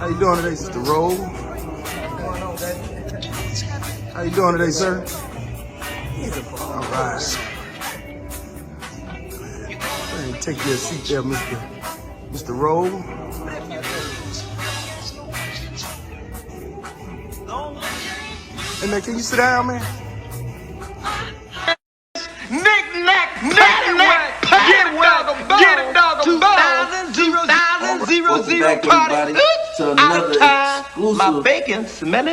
How you doing today, Mr. Roll? How you doing today, sir? All right. Hey, take your seat there, Mr. Roll. Hey, man, can you sit down, man? Welcome back, everybody, to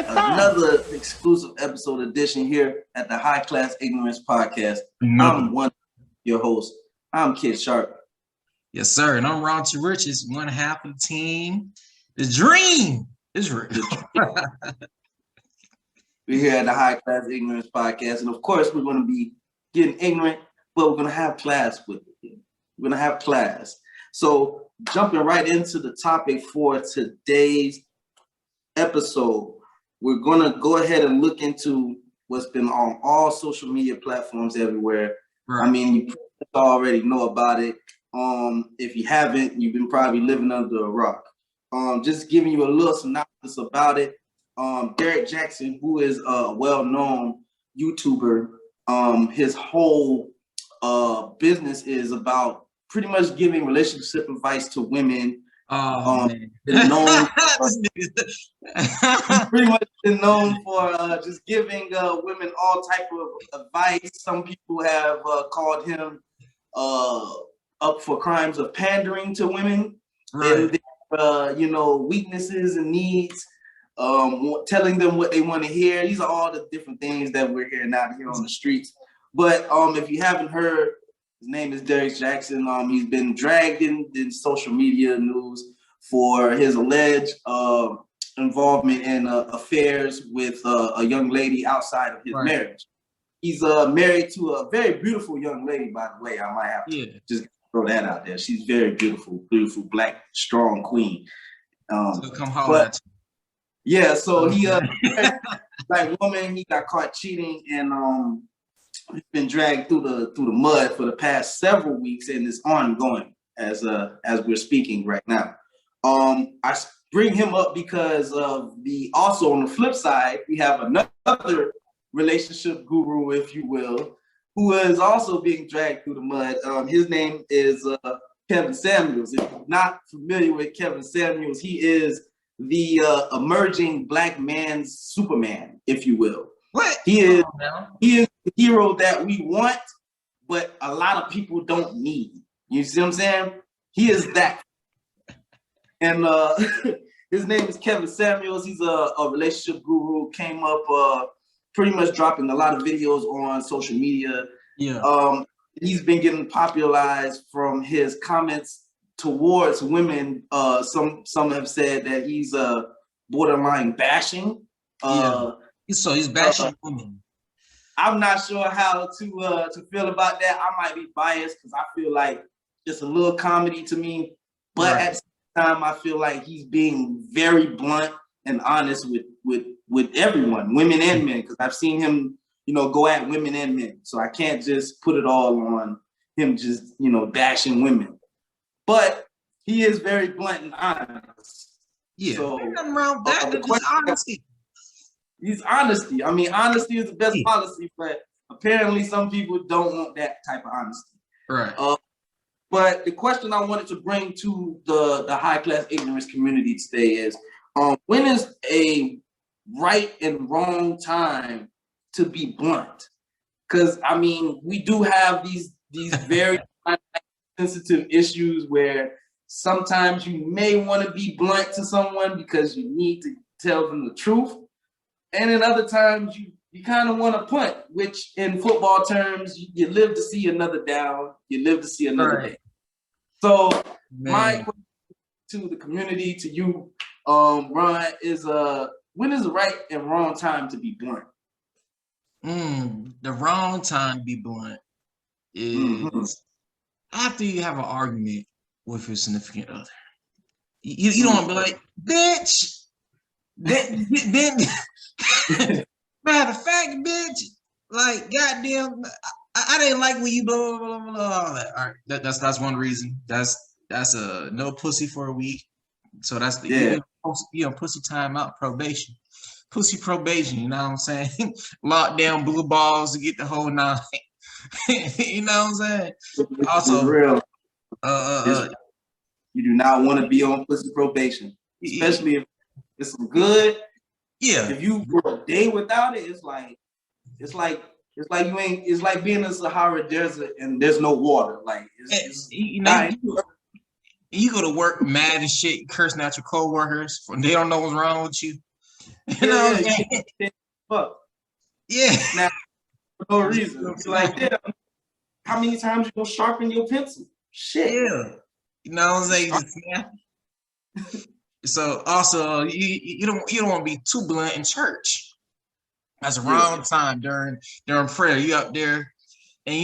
another exclusive episode edition here at the High Class Ignorance Podcast. I'm one of your hosts. I'm Kid Sharp. Yes, sir. And I'm Ron to Riches, one half of the team. The dream is real. We're here at the High Class Ignorance Podcast, and of course, we're going to be getting ignorant, but we're going to have class with it. We're going to have class. So, jumping right into the topic for today's episode, we're going to go ahead and look into what's been on all social media platforms everywhere. Right. I mean, you already know about it. If you haven't, you've been probably living under a rock. Just giving you a little synopsis about it. Derrick Jackson, who is a well-known YouTuber, his whole business is about pretty much giving relationship advice to women. Pretty much been known for just giving women all type of advice. Some people have called him up for crimes of pandering to women, right, and their, weaknesses and needs, telling them what they want to hear. These are all the different things that we're hearing out here on the streets. But if you haven't heard, his name is Derrick Jackson. He's been dragged in social media news for his alleged involvement in affairs with a young lady outside of his marriage. He's married to a very beautiful young lady, by the way. I might have to just throw that out there. She's very beautiful, black, strong queen. So come holler at you. Yeah, so he black woman, he got caught cheating, and he's been dragged through the mud for the past several weeks, and it's ongoing as we're speaking right now. I bring him up because of also on the flip side, we have another relationship guru, if you will, who is also being dragged through the mud. His name is Kevin Samuels. If you're not familiar with Kevin Samuels, he is the emerging black man's Superman, if you will. What? He is the hero that we want, but a lot of people don't need. You see what I'm saying? He is that. And his name is Kevin Samuels. He's a relationship guru, came up pretty much dropping a lot of videos on social media. Yeah. He's been getting popularized from his comments towards women. Some have said that he's borderline bashing. So he's bashing women. I'm not sure how to feel about that. I might be biased because I feel like it's a little comedy to me, but at the same time, I feel like he's being very blunt and honest with everyone, women and men, because I've seen him, go at women and men. So I can't just put it all on him just, bashing women. But he is very blunt and honest. Yeah, so, nothing wrong with that. Just honesty. He's honesty. I mean, honesty is the best policy, but apparently some people don't want that type of honesty. Right. But the question I wanted to bring to the high class ignorance community today is, when is a right and wrong time to be blunt? Because I mean, we do have these very sensitive issues where sometimes you may want to be blunt to someone because you need to tell them the truth. And in other times, you kind of want to punt, which in football terms, you live to see another down, you live to see another day. So my question to the community, to you, Ron, is when is the right and wrong time to be blunt? The wrong time to be blunt is after you have an argument with your significant other. You don't want to be like, bitch. Then matter of fact, bitch, like goddamn, I didn't like when you blah blah blah blah. All right, that's one reason. That's a no pussy for a week. So that's the pussy time out probation. Pussy probation, you know what I'm saying? Lock down blue balls to get the whole 9. You know what I'm saying? Also, for real, you do not want to be on pussy probation, especially if it's some good. Yeah. If you go a day without it, it's like you ain't. It's like being in the Sahara Desert and there's no water. Like you go to work mad as shit, cursing at your coworkers. They don't know what's wrong with you. You know what I'm saying? Fuck. Yeah. Now, for no reason. It's like, damn, how many times you gonna sharpen your pencil? Shit. Yeah. You know what I'm saying? So also, you don't want to be too blunt in church. That's the wrong time during prayer. You up there, and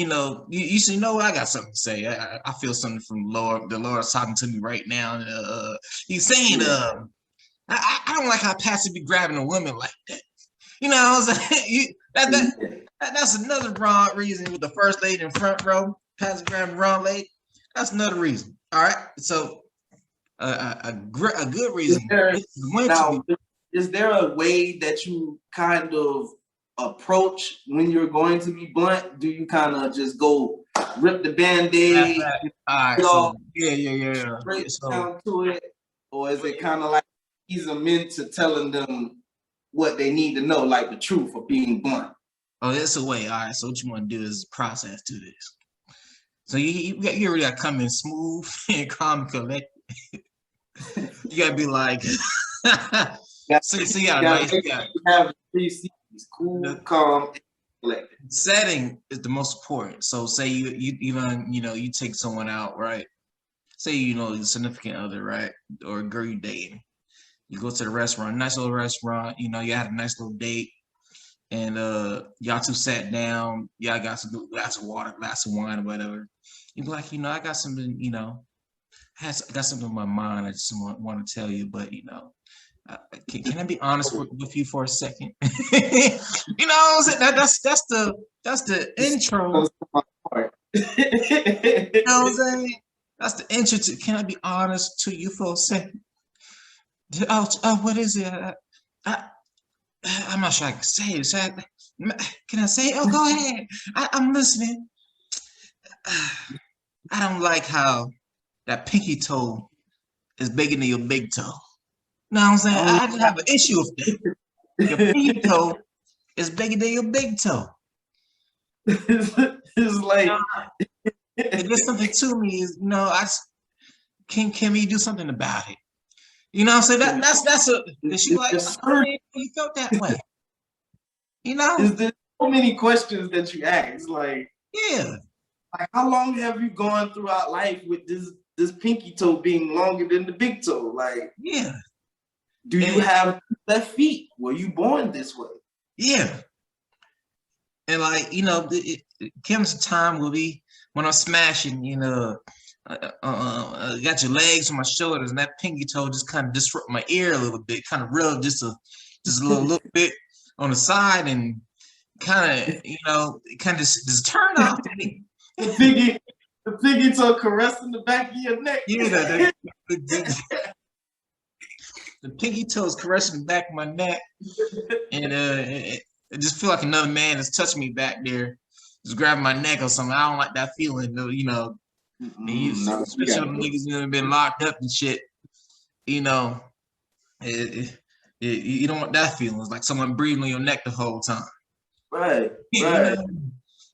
you say, I got something to say. I feel something from the Lord. The Lord's talking to me right now. He's saying, I don't like how Pastor be grabbing a woman like that. You know what I'm saying? That's another wrong reason with the first lady in front row, Pastor grabbing the wrong lady. That's another reason. All right, so a good reason. Is there a way that you kind of approach when you're going to be blunt? Do you kind of just go rip the Band-Aid? All right, so yeah. Straight down to it, or is it kind of like ease them into telling them what they need to know, like the truth of being blunt? Oh, that's a way. All right, so what you want to do is process to this. So you really got to come in smooth and calm and collected. You got to be like, so you got to have 3 C's: cool, calm, and collected. Setting is the most important. So say you take someone out, right? Say your significant other, right, or a girl you dating. You go to the restaurant, nice little restaurant. You had a nice little date, and y'all two sat down. Y'all got some glass of water, glass of wine, or whatever. You be like, I got something, I got something in my mind. I just want to tell you, but can I be honest with you for a second? You know what I'm saying? That's the intro. You know what I'm saying? That's the intro to. Can I be honest to you for a second? Oh, what is it? I'm not sure I can say it. Can I say it? Oh, go ahead. I'm listening. I don't like how that pinky toe is bigger than your big toe. Know what I'm saying? I just have an issue with that. Your pinky toe is bigger than your big toe. It's like there's something to me. Is can we do something about it? You know what I'm saying? That's she like you felt that way. There's so many questions that you ask. Like how long have you gone throughout life with this pinky toe being longer than the big toe? Like do you have left feet? Were you born this way? Yeah. And it comes a time when I'm smashing, got your legs on my shoulders and that pinky toe just kind of disrupt my ear a little bit, kind of rub just a little bit on the side and kind of just turn off to me. The pinky toe caressing the back of your neck. Yeah, the pinky toe is caressing the back of my neck, and it just feel like another man is touching me back there, just grabbing my neck or something. I don't like that feeling, especially when niggas have been locked up and shit. You don't want that feeling. It's like someone breathing on your neck the whole time. Right.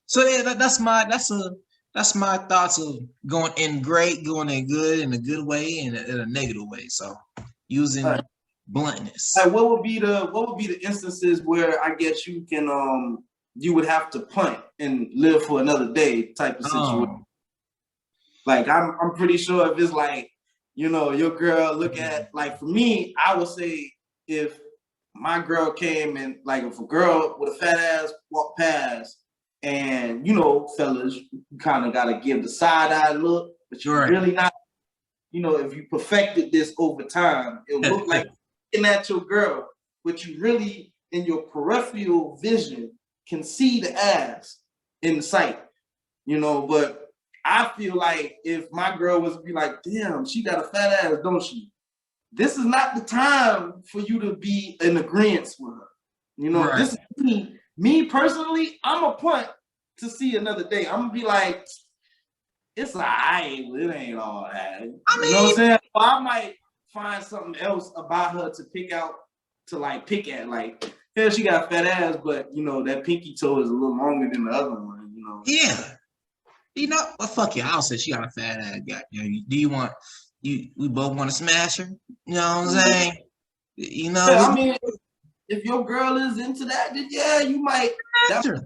So that's my thoughts of going in great, going in good, in a good way, and in a negative way. So using bluntness. What would be the instances where I guess you can you would have to punt and live for another day type of situation? Like I'm pretty sure if it's like your girl look at, like, for me, I would say if my girl came and, like, if a girl with a fat ass walked past and fellas, you kind of gotta give the side eye look, but you're really not. If you perfected this over time, it'll look like looking at your girl, but you really, in your peripheral vision, can see the ass in sight. But I feel like if my girl was to be like, damn, she got a fat ass, don't she? this is not the time for you to be in agreement with her. You know, Right. this is me personally, I'm a punt to see another day. I'm gonna be like, it's alright, but it ain't all that. You know what I'm saying? Well, I might find something else about her to pick out, to like pick at. Like, yeah, she got a fat ass, but you know, that pinky toe is a little longer than the other one, you know. Yeah. You know, well, fuck you. I'll say she got a fat ass. Goddamn. Do you want we both want to smash her? You know what I'm saying? You know, Yeah, I mean, if your girl is into that, then yeah, you might. That's a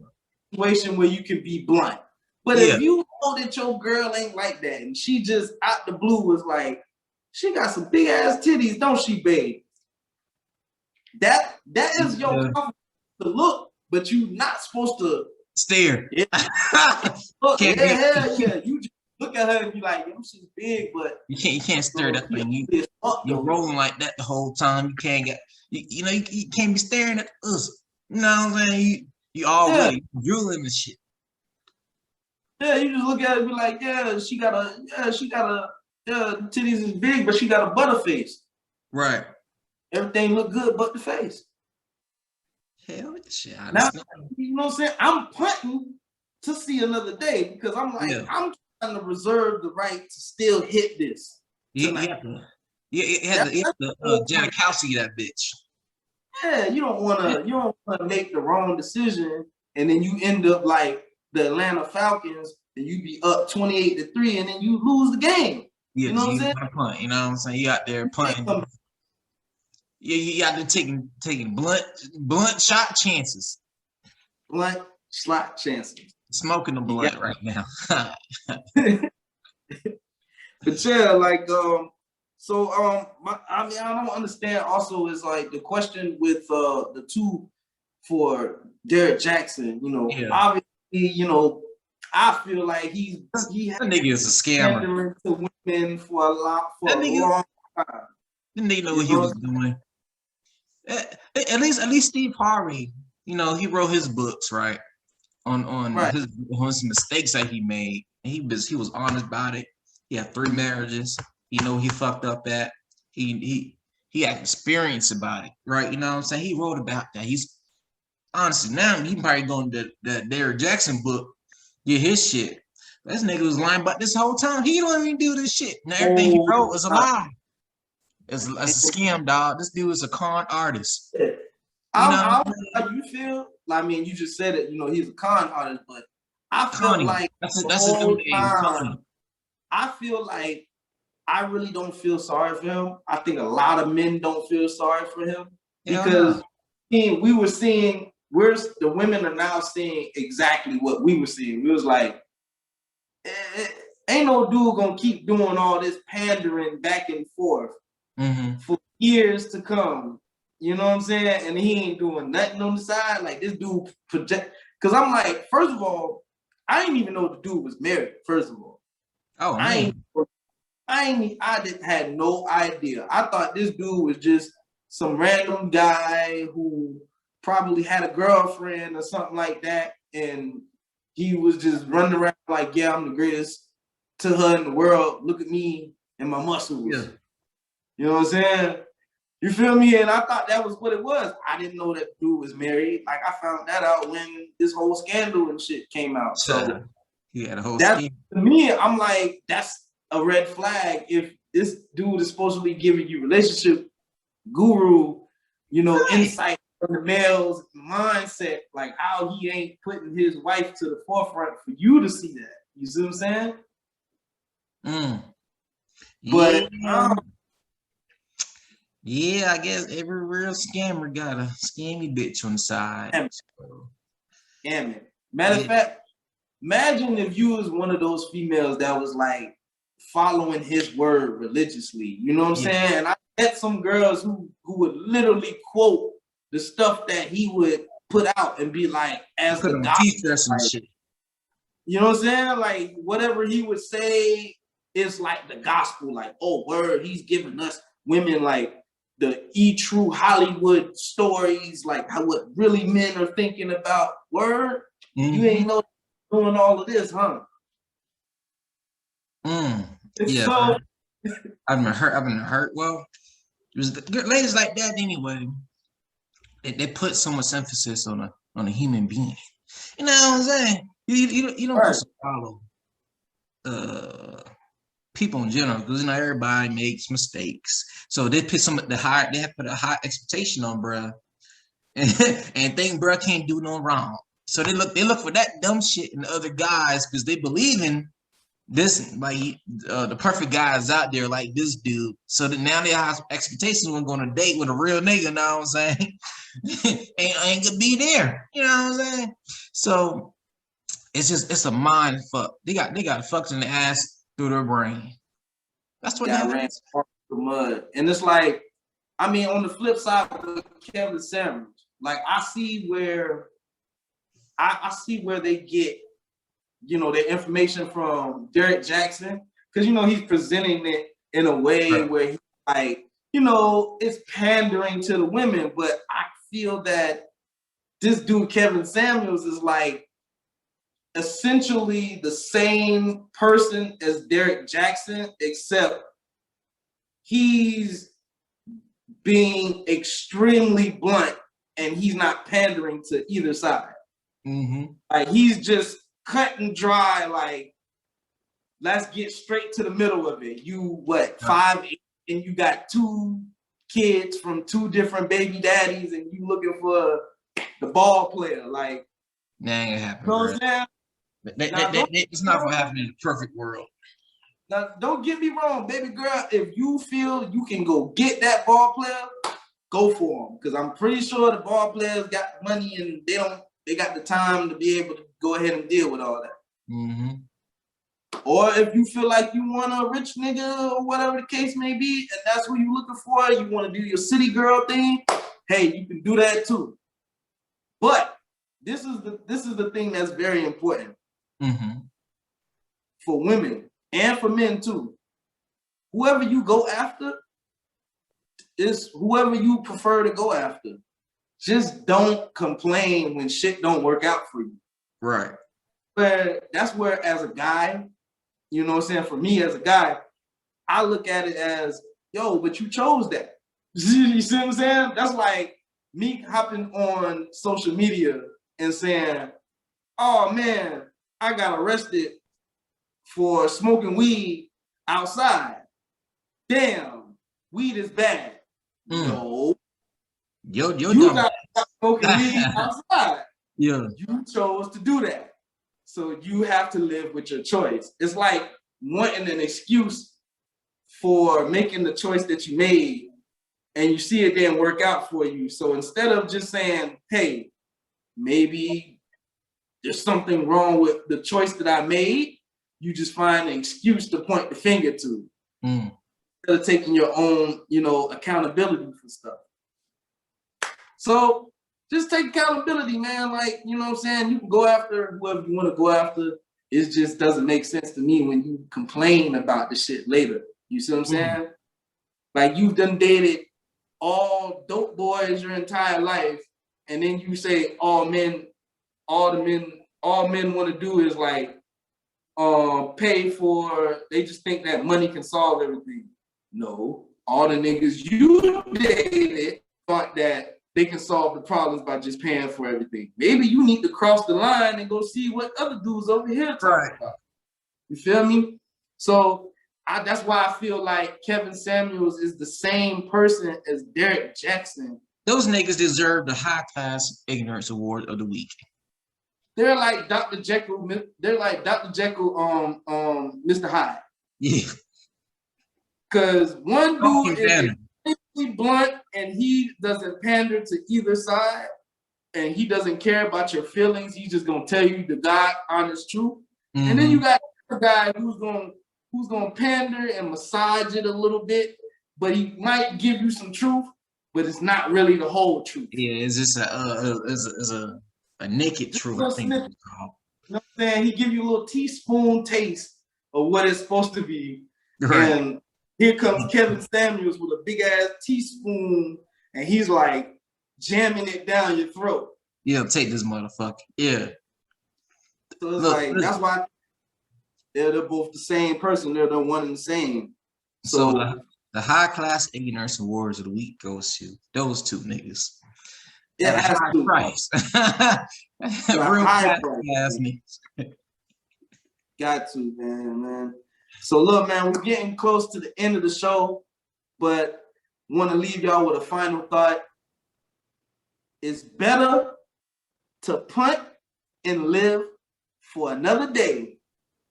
situation where you can be blunt. But if you know that your girl ain't like that, and she just out the blue was like, she got some big ass titties, don't she, babe? That is your confidence to look, but you not supposed to stare. Look, yeah. You just look at her and be like, yo, she's big, but you can't stare that thing. You rolling like that the whole time. You can't get you know you can't be staring at us. You know what I'm saying? You already drooling and shit. Yeah, you just look at it and be like, she got a titties is big, but she got a butter face. Right. Everything look good but the face. Hell shit. Now, you know what I'm saying? I'm punting to see another day because I'm like, I'm trying to reserve the right to still hit this tonight. You have to Janikowski that bitch. Yeah, you don't wanna make the wrong decision and then you end up like the Atlanta Falcons and you be up 28-3 and then you lose the game. Yeah, you know what I'm saying? Punt, you know what I'm saying? You out there punting. Yeah, you out there taking blunt shot chances. Blunt shot chances. Smoking the blunt right now. But yeah, like I don't understand also is like the question with the two for Derrick Jackson, you know, obviously, you know, I feel like that nigga is a scammer. To women for a long time. The nigga know what he was doing. At least Steve Harvey, you know, he wrote his books, right? On his mistakes that he made. And he was honest about it. He had 3 marriages. You know he fucked up at. He had experience about it, right? You know what I'm saying? He wrote about that. He's honestly now he probably going to the Derrick Jackson book, get his shit. This nigga was lying about this whole time. He don't even do this shit. And everything he wrote was a lie. It's a scam, dog. This dude is a con artist. I don't know how you feel. I mean, you just said it. You know, he's a con artist, but I feel like that's the whole time. I feel like I really don't feel sorry for him. I think a lot of men don't feel sorry for him because we were seeing. The women are now seeing exactly what we were seeing. We was like, ain't no dude gonna keep doing all this pandering back and forth for years to come. You know what I'm saying? And he ain't doing nothing on the side. Like this dude project. Because I'm like, first of all, I didn't even know the dude was married. First of all, I had no idea. I thought this dude was just some random guy who probably had a girlfriend or something like that, and he was just running around like, yeah, I'm the greatest to her in the world. Look at me and my muscles. Yeah. You know what I'm saying? You feel me? And I thought that was what it was. I didn't know that dude was married. Like I found that out when this whole scandal and shit came out. So he had a whole scheme. To me, I'm like, that's a red flag. If this dude is supposed to be giving you relationship guru, you know, insight from the male's mindset, like how he ain't putting his wife to the forefront for you to see that. You see what I'm saying? But yeah, I guess every real scammer got a scammy bitch on the side. Damn it. Matter of fact, imagine if you was one of those females that was like following his word religiously. You know what I'm saying? And I met some girls who would literally quote the stuff that he would put out and be like, as the gospel. And shit. You know what I'm saying? Like whatever he would say is like the gospel. Like, oh, word, he's giving us women like the true Hollywood stories, like how what really men are thinking about. Word, you ain't know doing all of this, huh? Yeah, so I've been hurt. Well, was the ladies like that anyway. They put so much emphasis on a human being. You know what I'm saying? You don't Right. just follow people in general, because everybody makes mistakes. So they put they have put a high expectation on bruh, and think bruh can't do no wrong. So they look for that dumb shit in the other guys because they believe in this, like the perfect guy is out there like this dude. So that now they have expectations when going on a date with a real nigga. You know what I'm saying? ain't gonna be there. You know what I'm saying? So it's a mind fuck. They got fucked in the ass through their brain. That's what Got ran happens. through the mud. And it's like, I mean, on the flip side with Kevin Samuels, like I see where they get, their information from Derrick Jackson, because he's presenting it in a way where he's like, it's pandering to the women, but I feel that this dude Kevin Samuels is like essentially the same person as Derrick Jackson, except he's being extremely blunt and he's not pandering to either side. Mm-hmm. Like he's just cut and dry, like, let's get straight to the middle of it. You 5'8", and you got 2 kids from 2 different baby daddies, and you looking for the ball player. Like, That ain't gonna happen, you know what I'm saying? It's not gonna happen in a perfect world. Now, don't get me wrong, baby girl. If you feel you can go get that ball player, go for him. Because I'm pretty sure the ball players got money and they got the time to be able to go ahead and deal with all that. Mm-hmm. Or if you feel like you want a rich nigga or whatever the case may be, and that's what you're looking for, you want to do your city girl thing, hey, you can do that too. But this is the thing that's very important for women and for men too. Whoever you go after is whoever you prefer to go after. Just don't complain when shit don't work out for you. Right. But that's where, as a guy, you know what I'm saying? For me as a guy, I look at it as, yo, but you chose that. You see what I'm saying? That's like me hopping on social media and saying, oh man, I got arrested for smoking weed outside. Damn, weed is bad. No. You got to stop smoking weed outside. Yeah. You chose to do that. So you have to live with your choice. It's like wanting an excuse for making the choice that you made and you see it didn't work out for you. So instead of just saying, hey, maybe there's something wrong with the choice that I made, you just find an excuse to point the finger to. Instead of taking your own, accountability for stuff. So just take accountability, man. Like, you know what I'm saying? You can go after whoever you want to go after. It just doesn't make sense to me when you complain about the shit later. You see what I'm saying? Like, you've done dated all dope boys your entire life, and then you say all men want to do is like pay for, they just think that money can solve everything. No, all the niggas you dated thought that they can solve the problems by just paying for everything. Maybe you need to cross the line and go see what other dudes over here talk about. You feel me? So that's why I feel like Kevin Samuels is the same person as Derrick Jackson. Those niggas deserve the high class ignorance award of the week. They're like Dr. Jekyll. They're like Dr. Jekyll, Mr. Hyde. Yeah. Because one dude is extremely blunt and he doesn't pander to either side, and he doesn't care about your feelings. He's just gonna tell you the God honest truth. And then you got a guy who's gonna pander and massage it a little bit, but he might give you some truth, but it's not really the whole truth. Yeah, it's just a naked truth. I think it's called. You know what I'm saying? He give you a little teaspoon taste of what it's supposed to be. Right. And here comes Kevin Samuels with a big ass teaspoon, and he's like jamming it down your throat. Yeah, take this motherfucker. Yeah. So it's that's why they're both the same person. They're the one and the same. So the The high class ignorance awards of the week goes to those two niggas. It At a has high to. price. A Real high classy price. ass niggas. Got to, man. So look, man, we're getting close to the end of the show, but want to leave y'all with a final thought. It's better to punt and live for another day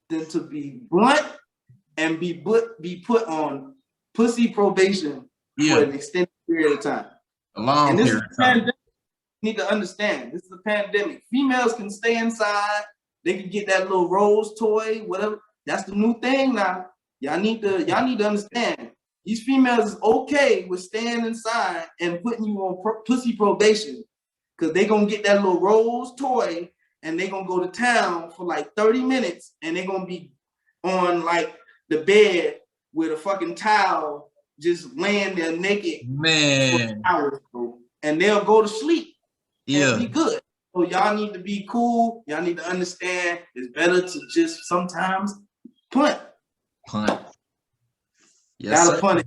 than to be blunt and be put on pussy probation for an extended period of time. A long and this period is of time. pandemic. You need to understand, this is a pandemic. Females can stay inside. They can get that little rose toy, whatever. That's the new thing now. Y'all need to understand. These females is okay with staying inside and putting you on pussy probation, because they gonna get that little rose toy and they gonna go to town for like 30 minutes and they gonna be on like the bed with a fucking towel just laying there naked, man, for hours, and they'll go to sleep and be yeah, good. So y'all need to be cool. Y'all need to understand it's better to just sometimes punt. Yes, Gotta sir. punt it.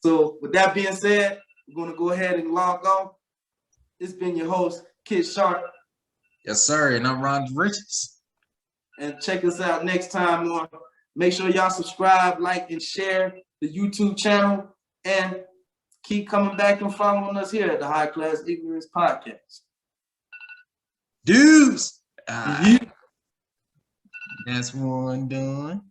So with that being said, we're gonna go ahead and log off. It's been your host, Kid Sharp. Yes, sir. And I'm Ron Richards. And check us out next time on. Make sure y'all subscribe, like, and share the YouTube channel. And keep coming back and following us here at the High Class Ignorance Podcast. Dudes. Yeah. That's one done.